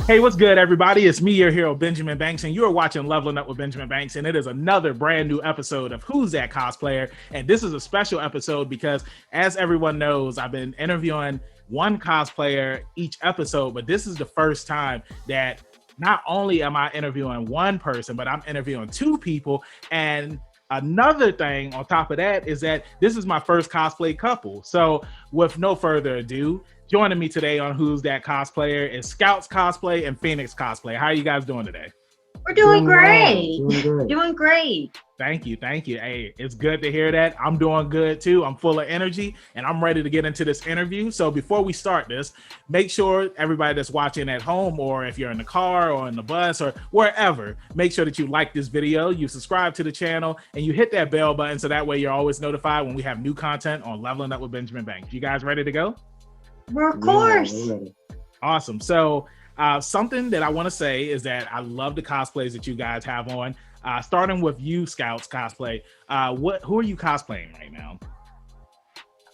Hey, what's good, everybody? It's me, your hero, Benjamin Banks, and you are watching Leveling Up with Benjamin Banks, and it is another brand new episode of Who's That Cosplayer? And this is a special episode because, as everyone knows, I've been interviewing one cosplayer each episode, but this is the first time that not only am I interviewing one person, but I'm interviewing two people. And another thing on top of that is that this is my first cosplay couple. So, with no further ado, joining me today on Who's That Cosplayer is Scouts Cosplay and Phoenix Cosplay. How are you guys doing today? We're doing great. Doing Doing great. Thank you. Hey, it's good to hear that. I'm doing good too. I'm full of energy and I'm ready to get into this interview. So before we start this, make sure everybody that's watching at home, or if you're in the car or in the bus or wherever, make sure that you like this video, you subscribe to the channel, and you hit that bell button so that way you're always notified when we have new content on Leveling Up with Benjamin Banks. You guys ready to go? Well, of course. Yeah, Awesome. So something that I want to say is that I love the cosplays that you guys have on. Starting with you, Scouts Cosplay. Who are you cosplaying right now?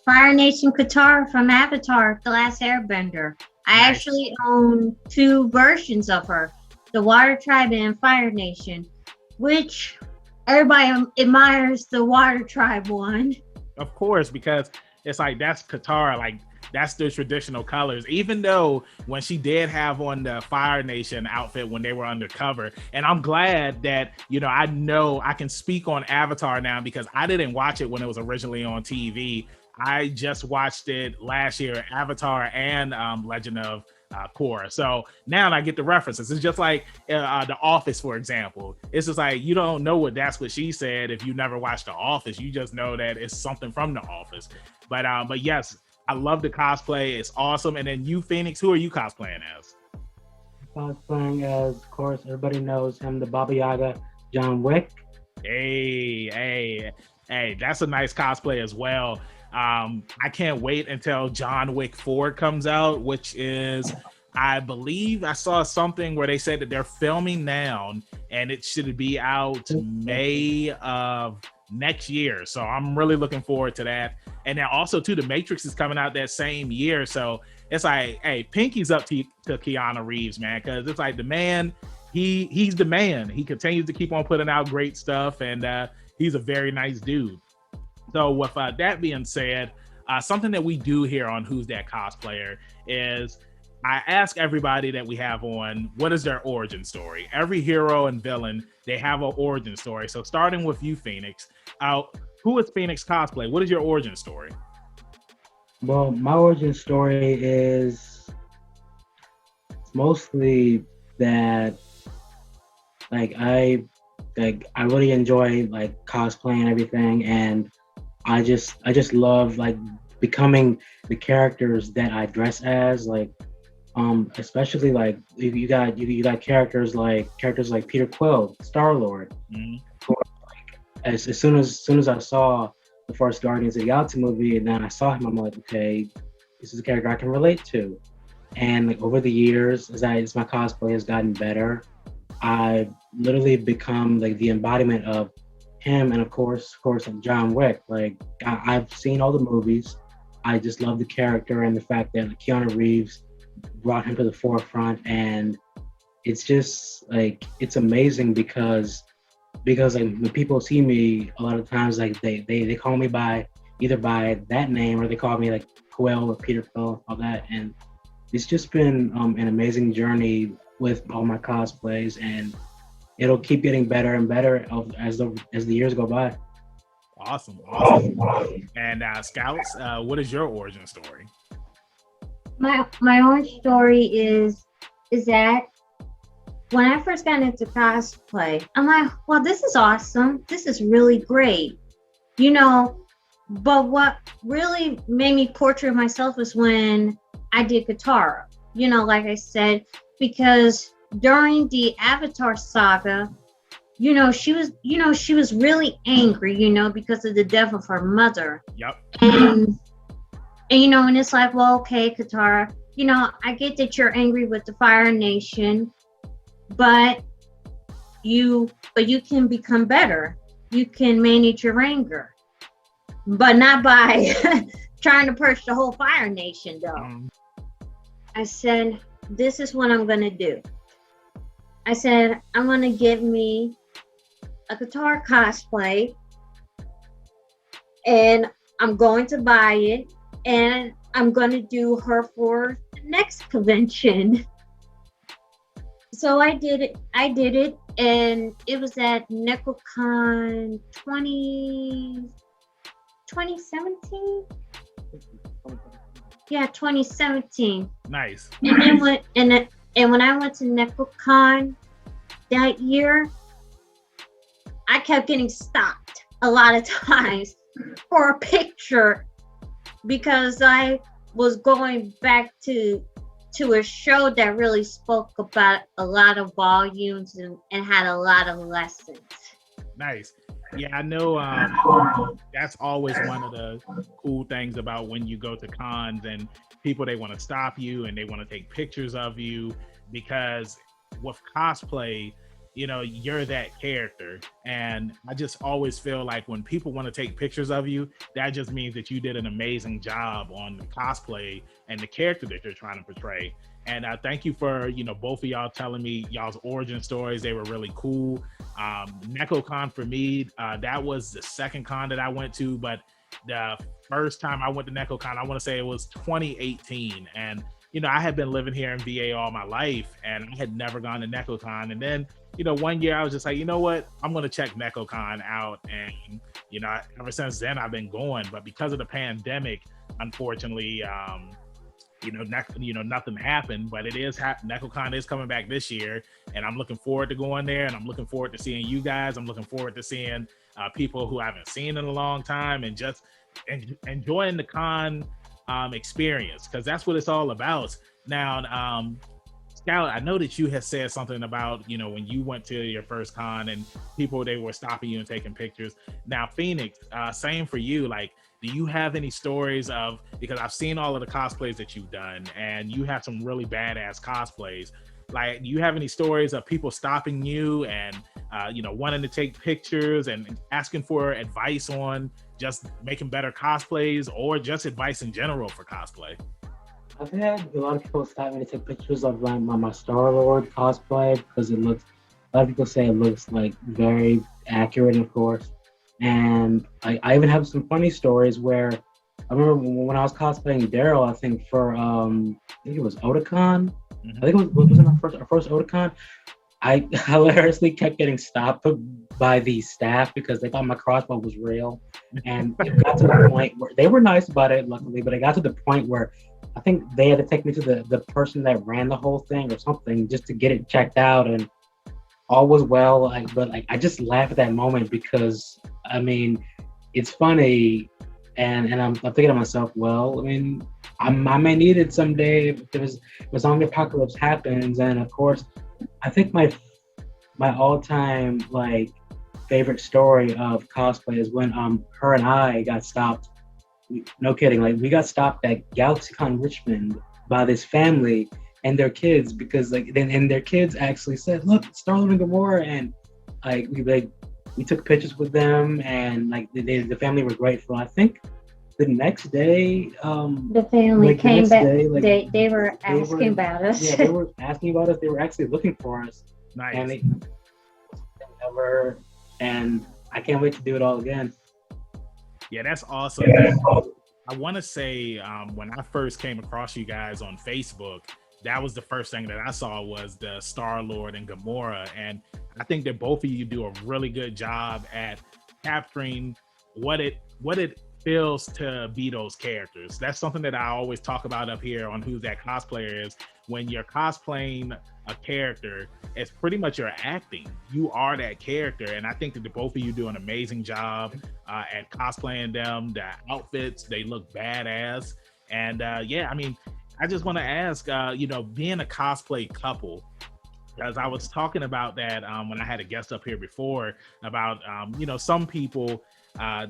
Fire Nation Qatar from Avatar, The Last Airbender. I Nice. actually own two versions of her, the Water Tribe and Fire Nation, which everybody admires the Water Tribe one. Of course, because it's like that's Qatar, like that's their traditional colors. Even though when she did have on the Fire Nation outfit when they were undercover, and I'm glad that I know I can speak on Avatar now because I didn't watch it when it was originally on TV. I just watched it last year, Avatar and Legend of Korra. So now I get the references. It's just like The Office, for example. It's just like you don't know that's what she said if you never watched The Office. You just know that it's something from The Office. But yes, I love the cosplay. It's awesome. And then you, Phoenix, who are you cosplaying as? cosplaying as, of course, everybody knows him, the Baba Yaga, John Wick. Hey, that's a nice cosplay as well. I can't wait until John Wick 4 comes out, which is, I believe I saw something where they said that they're filming now and it should be out May of next year. So I'm really looking forward to that. And then also too, The Matrix is coming out that same year. So it's like, hey, Pinky's up to Keanu Reeves, man, because it's like the man, he's the man. He continues to keep on putting out great stuff, and he's a very nice dude. So with that being said, something that we do here on Who's That Cosplayer is I ask everybody that we have on, what is their origin story? Every hero and villain, they have an origin story. So starting with you, Phoenix, who is Phoenix Cosplay? What is your origin story? Well, my origin story is mostly that I really enjoy like cosplay and everything, and I just love like becoming the characters that I dress as, like especially like you got characters like Peter Quill, Star-Lord. Mm-hmm. As soon as I saw the first Guardians of the Galaxy movie, and then I saw him, I'm like, okay, this is a character I can relate to. And like over the years, as my cosplay has gotten better, I've literally become like the embodiment of him, and of course John Wick. Like I've seen all the movies. I just love the character and the fact that Keanu Reeves brought him to the forefront, and it's just like it's amazing because like when people see me, a lot of times like they call me by either by that name or they call me like Quill or Peter Quill, all that, and it's just been an amazing journey with all my cosplays, and it'll keep getting better and better as the years go by. Awesome. And Scouts, what is your origin story? My own story is that when I first got into cosplay, I'm like, well, this is awesome. This is really great. But what really made me portray myself was when I did Qatar. Like I said, because during the Avatar saga, she was really angry, because of the death of her mother. Yep. And it's like, well, okay, Qatar, I get that you're angry with the Fire Nation, but you can become better. You can manage your anger, but not by trying to purge the whole Fire Nation, though. I said, this is what I'm gonna do. I said, I'm gonna get me a Qatar cosplay, and I'm going to buy it, and I'm gonna do her for the next convention. So I did it, and it was at NecoCon 2017. Yeah, 2017. Nice. And then when I went to NecoCon that year, I kept getting stopped a lot of times for a picture because I was going back to a show that really spoke about a lot of volumes and had a lot of lessons. Nice. Yeah, I know that's always one of the cool things about when you go to cons and people, they want to stop you and they want to take pictures of you, because with cosplay, you know, you're that character. And I just always feel like when people want to take pictures of you, that just means that you did an amazing job on the cosplay and the character that you're trying to portray. And thank you for, you know, both of y'all telling me y'all's origin stories. They were really cool. NecoCon for me, that was the second con that I went to, but the first time I went to NecoCon, I want to say it was 2018. And, you know, I had been living here in VA all my life and I had never gone to NecoCon. And then, you know, one year I was just like, you know what, I'm going to check NecoCon out. And, you know, ever since then I've been going, but because of the pandemic, unfortunately, nothing happened, but it is NecoCon is coming back this year, and I'm looking forward to going there, and I'm looking forward to seeing you guys. I'm looking forward to seeing people who I haven't seen in a long time, and just enjoying the con experience, because that's what it's all about. Now, Scout, I know that you had said something about, you know, when you went to your first con and people, they were stopping you and taking pictures. Now, Phoenix, same for you. Like, do you have any stories of, because I've seen all of the cosplays that you've done and you have some really badass cosplays. Like, do you have any stories of people stopping you and, wanting to take pictures and asking for advice on just making better cosplays, or just advice in general for cosplay? I've had a lot of people stop me to take pictures of my Star-Lord cosplay because a lot of people say it looks like very accurate, of course. And I even have some funny stories where I remember when I was cosplaying Daryl, I think for I think it was Otakon. Mm-hmm. I think it was our first Otakon. I hilariously kept getting stopped by the staff because they thought my crossbow was real. And it got to the point where they were nice about it, luckily, but it got to the point where I think they had to take me to the person that ran the whole thing or something just to get it checked out, and all was well. But I just laugh at that moment because, I mean, it's funny, and I'm thinking to myself, well, I mean, I may need it someday if the zombie apocalypse happens. And of course, I think my all-time favorite story of cosplay is when her and I got stopped. No kidding, we got stopped at GalaxyCon Richmond by this family and their kids, because and their kids actually said, "Look, Star-Lord and Gamora," and we took pictures with them, and the family were grateful. I think the next day, the family came back. They were asking about us. Yeah, they were asking about us. They were actually looking for us. Nice. And I can't wait to do it all again. Yeah, that's awesome. I want to say when I first came across you guys on Facebook, that was the first thing that I saw was the Star-Lord and Gamora. And I think that both of you do a really good job at capturing what it feels to be those characters. That's something that I always talk about up here on Who's That Cosplayer is when you're cosplaying a character, it's pretty much you're acting. You are that character. And I think that the both of you do an amazing job at cosplaying them. The outfits, they look badass. And I mean, I just want to ask, being a cosplay couple, because I was talking about that when I had a guest up here before about, some people,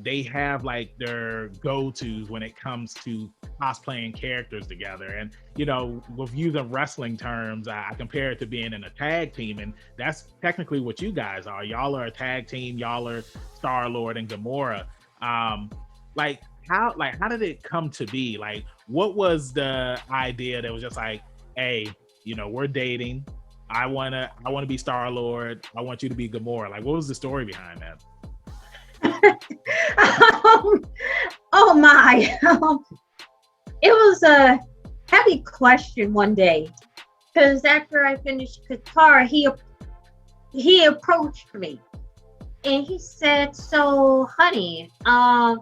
they have their go-tos when it comes to cosplaying characters together. And, with using wrestling terms, I compare it to being in a tag team. And that's technically what you guys are. Y'all are a tag team. Y'all are Star-Lord and Gamora. How did it come to be? What was the idea that was just hey, we're dating. I wanna be Star-Lord. I want you to be Gamora. Like, what was the story behind that? Oh my. It was a heavy question one day, because after I finished Qatar, he approached me and he said, "So, honey, I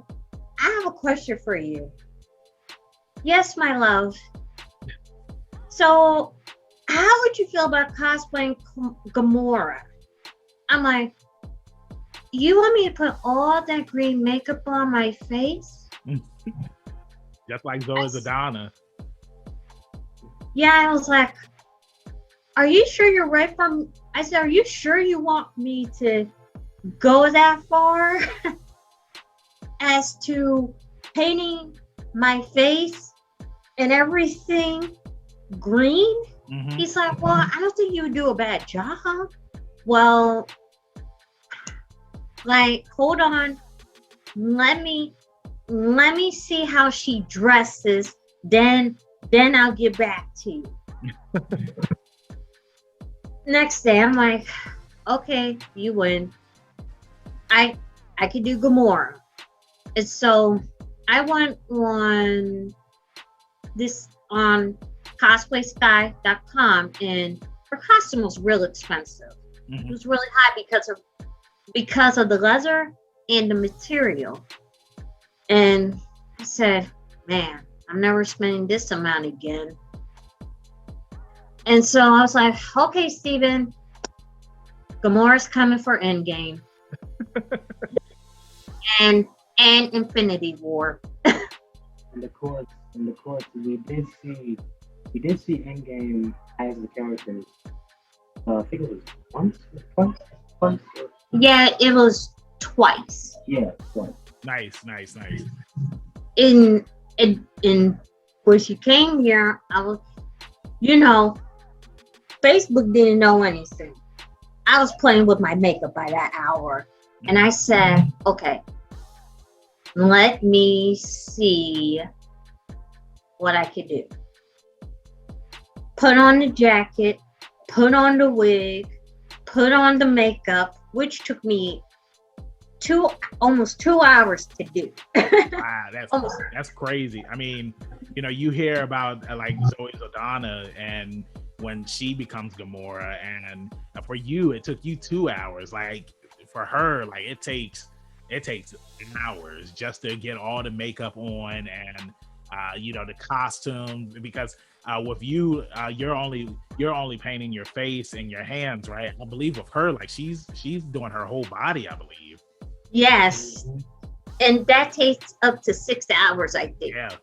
have a question for you." Yes, my love. So, how would you feel about cosplaying Gamora? I'm like, you want me to put all that green makeup on my face? Just like Zoe Zadana. Yeah, I was like, are you sure you're right from? I said, are you sure you want me to go that far as to painting my face and everything green? Mm-hmm. He's like, well, I don't think you would do a bad job. Well, like, hold on. Let me see how she dresses. Then I'll get back to you. Next day, I'm like, okay, you win. I could do Gamora. And so I went on cosplayz.com, and her costume was real expensive. Mm-hmm. It was really high because of the leather and the material. And I said, man, I'm never spending this amount again. And so I was like, okay, Steven, Gamora's coming for Endgame. and Infinity War. And of course, we did see Endgame as the characters. I think it was twice. Yeah, it was twice. Yeah, twice. Nice. In when she came here, I was, Facebook didn't know anything. I was playing with my makeup by that hour, and I said, okay, let me see what I could do. Put on the jacket, put on the wig, put on the makeup, which took me almost 2 hours to do. Wow, that's crazy. I mean, you hear about like Zoe Zadana and when she becomes Gamora, and for you it took you 2 hours. Like for her, like it takes hours just to get all the makeup on and the costumes, because with you you're only painting your face and your hands, right? I believe with her, like she's doing her whole body, I believe. Yes. And that takes up to 6 hours, I think. Yeah.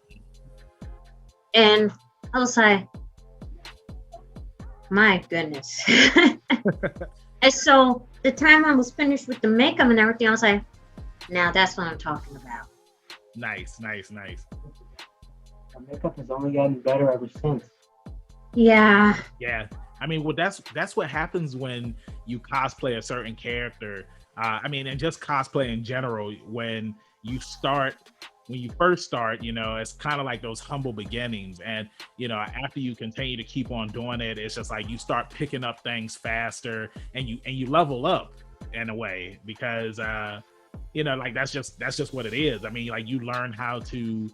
And I was like, my goodness. And so the time I was finished with the makeup and everything, I was like, now that's what I'm talking about. Nice. The makeup has only gotten better ever since. Yeah. Yeah. I mean, well, that's what happens when you cosplay a certain character. And just cosplay in general, when you first start, it's kind of like those humble beginnings. And, after you continue to keep on doing it, it's just like you start picking up things faster and you level up in a way, because, like that's just what it is. I mean, like you learn how to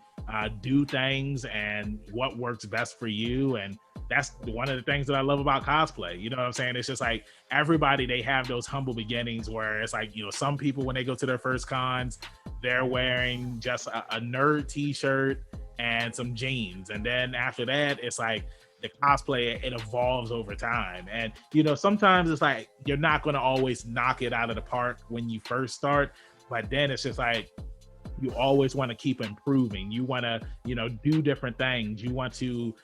do things and what works best for you. And that's one of the things that I love about cosplay. You know what I'm saying? It's just like everybody, they have those humble beginnings where it's like, some people, when they go to their first cons, they're wearing just a nerd t-shirt and some jeans. And then after that, it's like the cosplay, it evolves over time. And, sometimes it's like, you're not going to always knock it out of the park when you first start, but then it's just like, you always want to keep improving. You want to, do different things. You want to,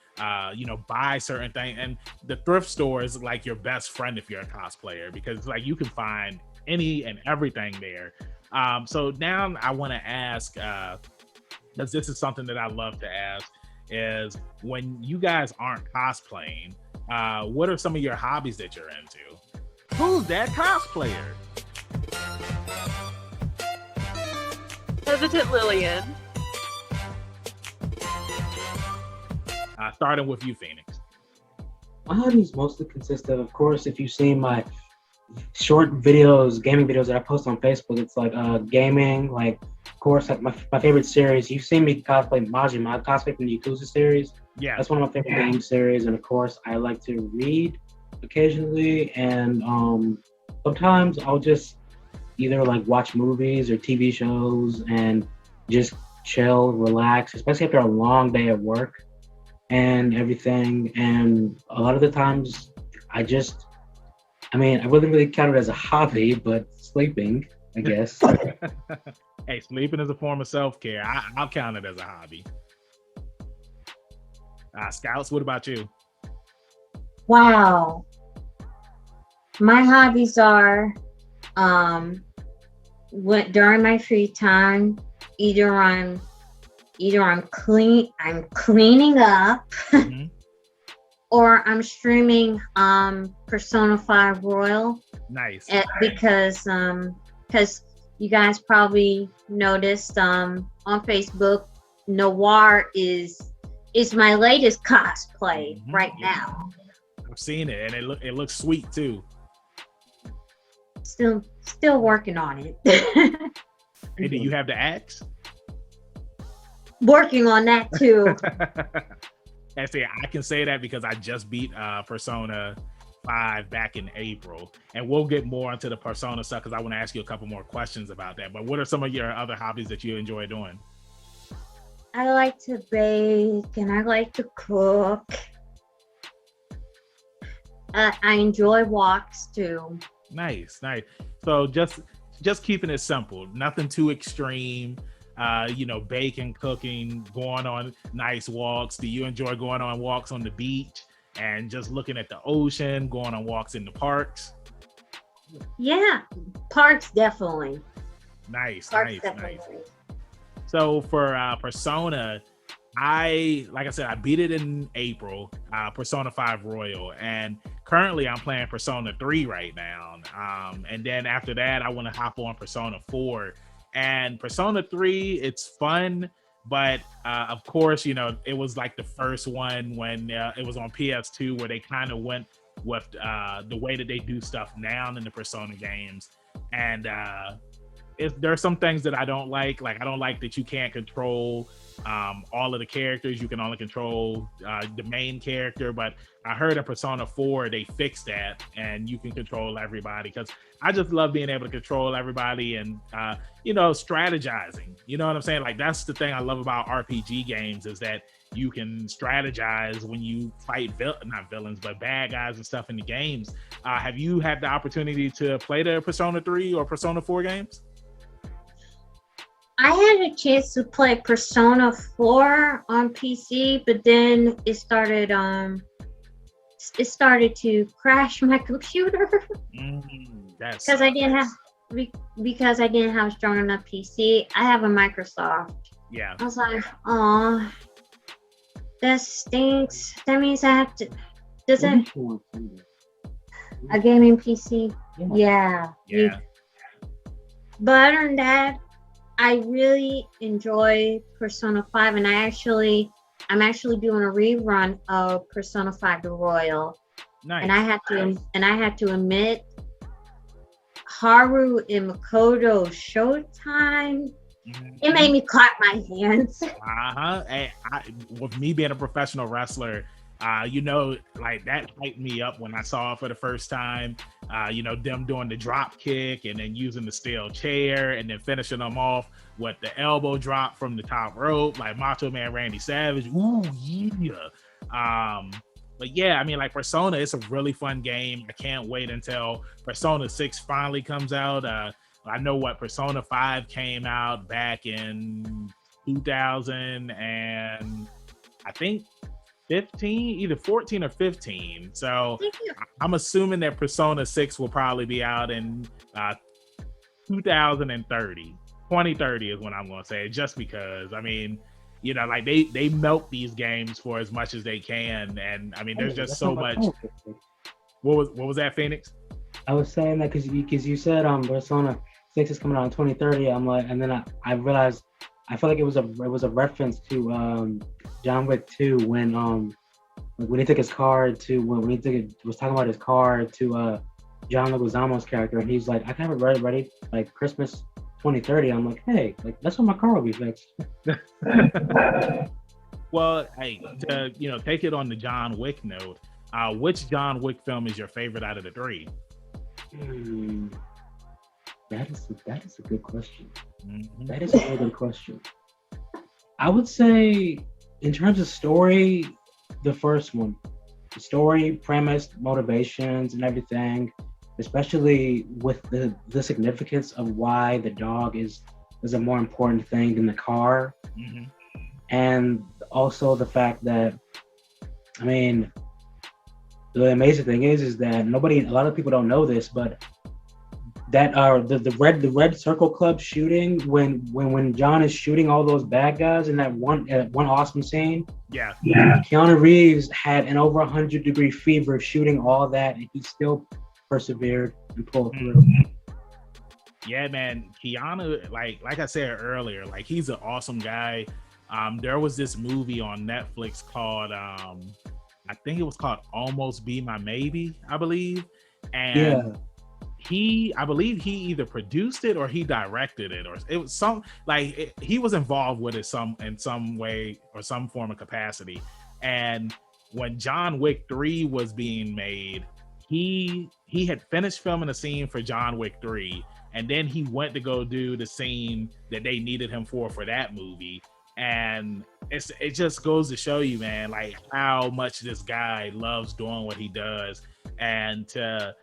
buy certain things. And the thrift store is like your best friend if you're a cosplayer, because like you can find any and everything there. So now I want to ask, because this is something that I love to ask, is when you guys aren't cosplaying, what are some of your hobbies that you're into? Who's that cosplayer? Hesitant Lillian. Starting with you, Phoenix. My hobbies mostly consist of course, if you've seen my short videos, gaming videos that I post on Facebook, it's like gaming, like of course like my favorite series. You've seen me cosplay Majima. I cosplay from the Yakuza series. Yeah. That's one of my favorite game series. And of course I like to read occasionally, and sometimes I'll just either like watch movies or TV shows and just chill, relax, especially after a long day at work and everything. And a lot of the times I wouldn't really count it as a hobby, but sleeping, I guess. Hey, sleeping is a form of self-care. I'll count it as a hobby. Scouts, what about you? Wow. My hobbies are during my free time, either I'm cleaning up Mm-hmm. or I'm streaming Persona 5 Royal. Nice. Because you guys probably noticed on Facebook, Noir is my latest cosplay right now. I've seen it, and it looks sweet too. Still working on it. Hey, do you have the axe? Working on that too. And see, I can say that because I just beat Persona 5 back in April, and we'll get more into the Persona stuff because I want to ask you a couple more questions about that. But what are some of your other hobbies that you enjoy doing? I like to bake and I like to cook. I enjoy walks too. Nice. So just keeping it simple, nothing too extreme. Baking, cooking, going on nice walks. Do you enjoy going on walks on the beach and just looking at the ocean, going on walks in the parks? Yeah, parks definitely. Nice. Definitely. So for Persona, like I said, I beat it in April, Persona 5 Royal, and currently I'm playing Persona 3 right now. And then after that, I want to hop on Persona 4. And Persona 3, it's fun, but of course, it was like the first one when it was on PS2 where they kind of went with the way that they do stuff now in the Persona games. And there are some things that I don't like. Like, I don't like that you can't control all of the characters. You can only control the main character. But I heard in Persona 4, they fixed that and you can control everybody. Because I just love being able to control everybody and, strategizing. You know what I'm saying? Like, that's the thing I love about RPG games is that you can strategize when you fight not villains, but bad guys and stuff in the games. Have you had the opportunity to play the Persona 3 or Persona 4 games? I had a chance to play Persona 4 on PC, but then it started to crash my computer because I didn't have a strong enough PC. I have a Microsoft. Yeah. I was like, oh, that stinks. That means I have to. A gaming PC? Yeah. But other than that, I really enjoy Persona 5, and I'm actually doing a rerun of Persona 5 The Royal. Nice. And I had to admit, Haru and Makoto Showtime. Mm-hmm. It made me clap my hands. Hey, with me being a professional wrestler, like that hyped me up when I saw it for the first time. Them doing the drop kick and then using the steel chair and then finishing them off with the elbow drop from the top rope, like Macho Man Randy Savage. Ooh, yeah. But yeah, I mean, like Persona, it's a really fun game. I can't wait until Persona 6 finally comes out. I know what Persona 5 came out back in 2000 and I think 15, either 14 or 15. So I'm assuming that Persona 6 will probably be out in 2030. 2030 is when I'm going to say it, just because, I mean, like they milk these games for as much as they can. And I mean, there's just so much. What was that, Phoenix? I was saying that because you said Persona 6 is coming out in 2030. I'm like, and then I realized, I feel like it was a reference to John Wick 2 when like when he took his card to when was talking about his card to John Leguizamo's character, and he's like, I can have it ready like Christmas 2030. I'm like, hey, like that's when my car will be fixed. Well, hey, to take it on the John Wick note, which John Wick film is your favorite out of the three? That is a good question. Mm-hmm. That is a really good question. I would say, in terms of story, the first one. The story, premise, motivations, and everything, especially with the significance of why the dog is a more important thing than the car. Mm-hmm. And also the fact that, I mean, the amazing thing is that a lot of people don't know this, but that the red circle club shooting when John is shooting all those bad guys in that one awesome scene. Yeah. Keanu Reeves had an over 100-degree fever shooting all that, and he still persevered and pulled through. Yeah, man. Keanu, like I said earlier, like he's an awesome guy. There was this movie on Netflix called I think it was called Almost Be My Maybe, I believe. And I believe he either produced it or he directed it, or it was he was involved with it in some way or some form of capacity. And when John Wick 3 was being made, he had finished filming a scene for John Wick 3, and then he went to go do the scene that they needed him for that movie. And it just goes to show you, man, like how much this guy loves doing what he does, and to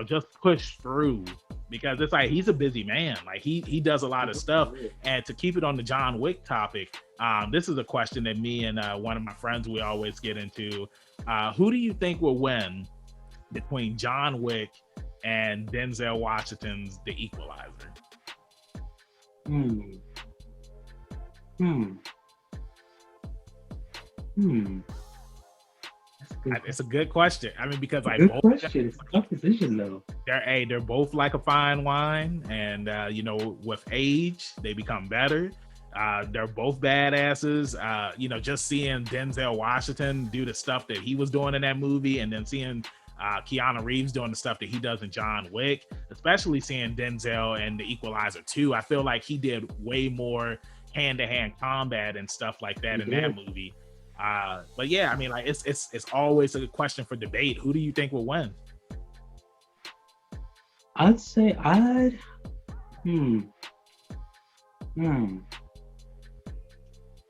just push through, because it's like he's a busy man. Like he does a lot of stuff. And to keep it on the John Wick topic, this is a question that me and one of my friends we always get into. Who do you think will win between John Wick and Denzel Washington's The Equalizer? It's a good question. I mean, because like it's a tough decision though. They're both like a fine wine, and with age they become better. They're both badasses. Just seeing Denzel Washington do the stuff that he was doing in that movie, and then seeing Keanu Reeves doing the stuff that he does in John Wick, especially seeing Denzel in The Equalizer 2, I feel like he did way more hand-to-hand combat and stuff like that in that movie. But yeah, I mean, like it's always a question for debate. Who do you think will win? I'd say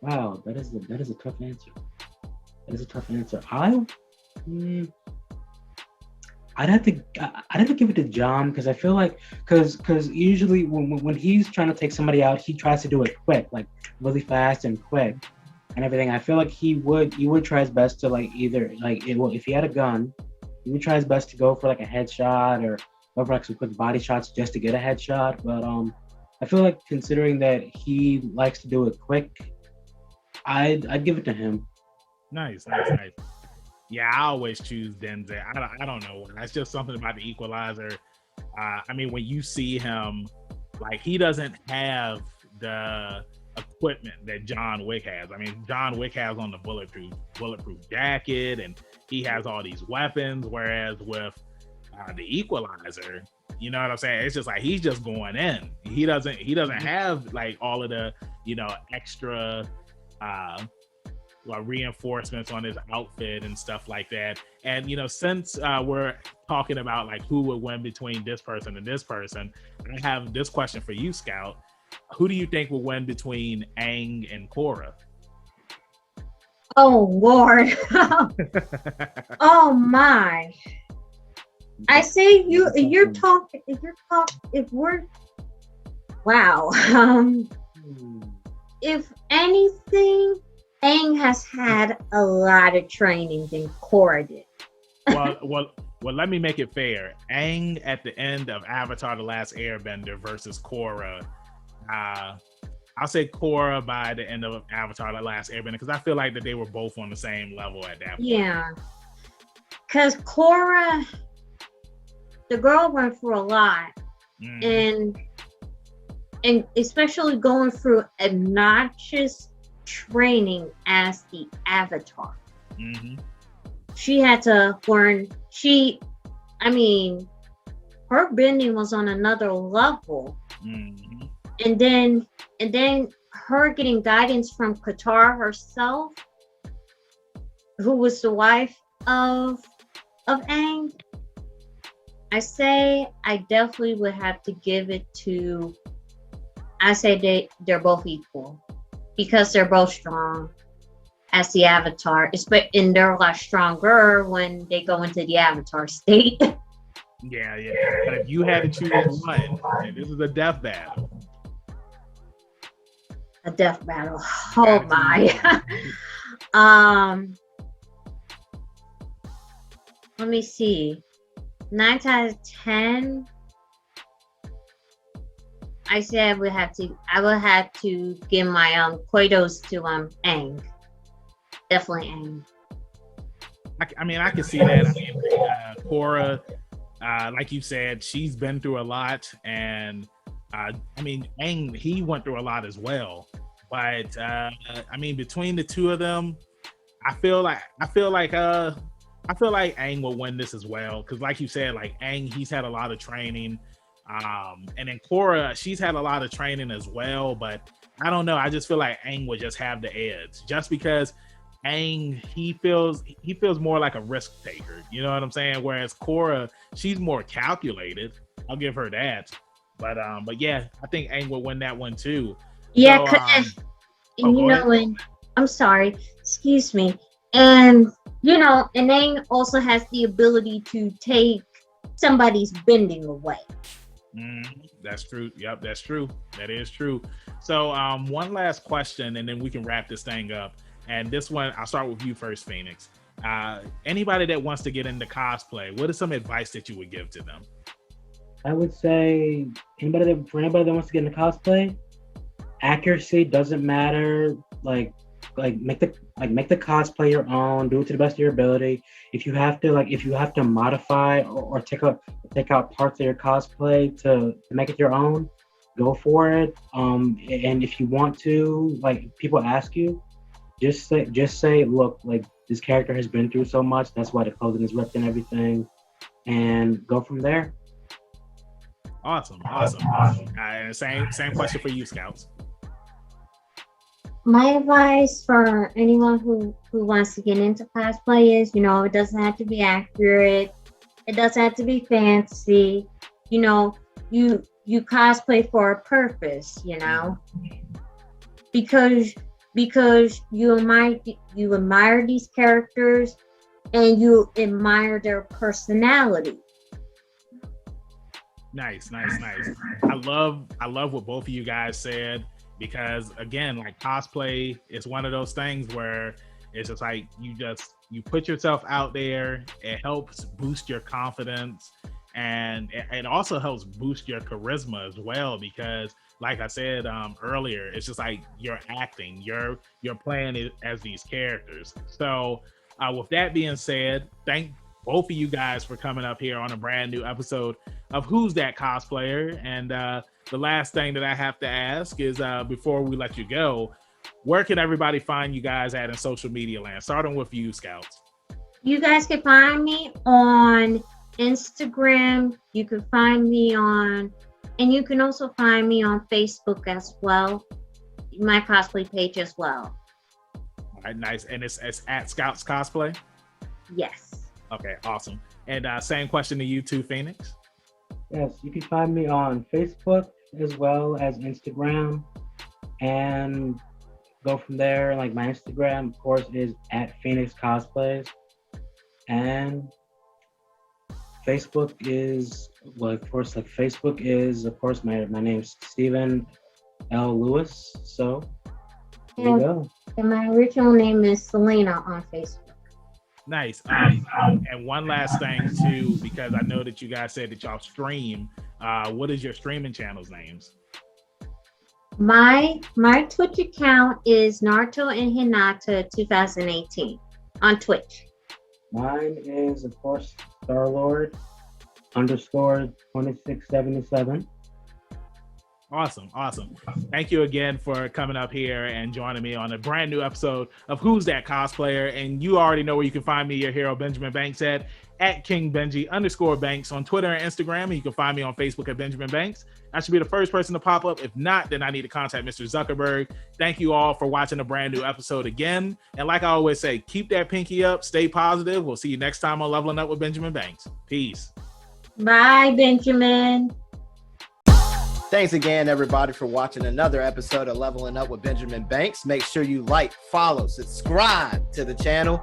Wow, that is a tough answer. I'd have to give it to John, because I feel like because usually when he's trying to take somebody out, he tries to do it quick, like really fast and quick and everything. I feel like he would try his best to if he had a gun, he would try his best to go for like a headshot or go for like some quick body shots just to get a headshot. But I feel like considering that he likes to do it quick, I'd give it to him. Nice. Yeah, I always choose Denzel. I don't know. That's just something about The Equalizer. I mean, when you see him, like he doesn't have the equipment that John Wick has. I mean, John Wick has on the bulletproof jacket, and he has all these weapons. Whereas with The Equalizer, you know what I'm saying? It's just like he's just going in. He doesn't have like all of the extra reinforcements on his outfit and stuff like that. And since we're talking about like who would win between this person and this person, I have this question for you, Scout. Who do you think will win between Aang and Korra? Oh Lord. Oh my. I say wow. If anything, Aang has had a lot of training than Korra did. well, let me make it fair. Aang at the end of Avatar: The Last Airbender versus Korra. I'll say Korra by the end of Avatar: The Last Airbender, because I feel like that they were both on the same level at that point. Yeah, because Korra, the girl went through a lot, and especially going through obnoxious training as the Avatar. she had to learn. I mean, her bending was on another level. Mm-hmm. And then her getting guidance from Qatar herself, who was the wife of Aang. I definitely would have to give it to. I say they're both equal because they're both strong as the Avatar. And they're a lot stronger when they go into the Avatar state. Yeah. But if you had to choose one, and this is a death battle. A death battle. Oh my. Let me see. 9 out of 10. I say I would have to give my kudos to Aang. Definitely Aang. I can see that. I mean, Korra, like you said, she's been through a lot, and Aang, he went through a lot as well. But between the two of them, I feel like Aang will win this as well, because like you said, like Aang, he's had a lot of training, and then Korra, she's had a lot of training as well. But I don't know, I just feel like Aang would just have the edge, just because Aang, he feels more like a risk taker. You know what I'm saying? Whereas Korra, she's more calculated. I'll give her that. But yeah, I think Aang will win that one too. Yeah, So, and I'm sorry, excuse me. And and Aang also has the ability to take somebody's bending away. That's true. Yep, that's true. That is true. So one last question, and then we can wrap this thing up. And this one, I'll start with you first, Phoenix. Anybody that wants to get into cosplay, what is some advice that you would give to them? I would say anybody that wants to get into cosplay, accuracy doesn't matter. Like make the cosplay your own. Do it to the best of your ability. If you have to modify or take out parts of your cosplay to make it your own, go for it. And if you want to, like, people ask you, just say, look, like, this character has been through so much. That's why the clothing is ripped and everything, and go from there. Awesome. Same question for you, Scouts. My advice for anyone who wants to get into cosplay is, it doesn't have to be accurate. It doesn't have to be fancy. You cosplay for a purpose, because you admire these characters and you admire their personality. Nice. I love what both of you guys said, because again, like, cosplay is one of those things where it's just like you put yourself out there. It helps boost your confidence, and it also helps boost your charisma as well, because like I said earlier, it's just like you're acting, you're playing it as these characters. So with that being said, thank both of you guys for coming up here on a brand new episode of Who's That Cosplayer. And the last thing that I have to ask is, before we let you go, where can everybody find you guys at in social media land? Starting with you, Scouts. You guys can find me on Instagram. You can find me and you can also find me on Facebook as well, my cosplay page as well. All right, nice. And it's at Scouts Cosplay? Yes. Okay, awesome. And same question to you too, Phoenix. Yes, you can find me on Facebook as well as Instagram, and go from there. Like, my Instagram, of course, is at Phoenix Cosplays, and Facebook is, well, of course, like, Facebook is, of course, my name's Stephen L. Lewis. So there you go. And my original name is Selena on Facebook. Nice. And one last thing too, because I know that you guys said that y'all stream. What is your streaming channels' names? My Twitch account is Naruto and Hinata 2018 on Twitch. Mine is, of course, Starlord _2677. Awesome. Thank you again for coming up here and joining me on a brand new episode of Who's That Cosplayer? And you already know where you can find me, your hero, Benjamin Banks, at @KingBenji_Banks on Twitter and Instagram. And you can find me on Facebook at Benjamin Banks. I should be the first person to pop up. If not, then I need to contact Mr. Zuckerberg. Thank you all for watching a brand new episode again. And like I always say, keep that pinky up, stay positive. We'll see you next time on Leveling Up with Benjamin Banks. Peace. Bye, Benjamin. Thanks again, everybody, for watching another episode of Leveling Up with Benjamin Banks. Make sure you like, follow, subscribe to the channel.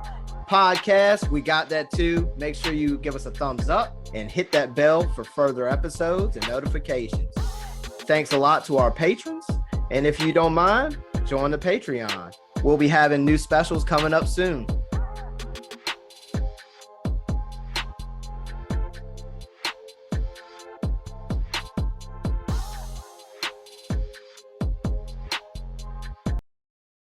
Podcast, we got that too. Make sure you give us a thumbs up and hit that bell for further episodes and notifications. Thanks a lot to our patrons. And if you don't mind, join the Patreon. We'll be having new specials coming up soon.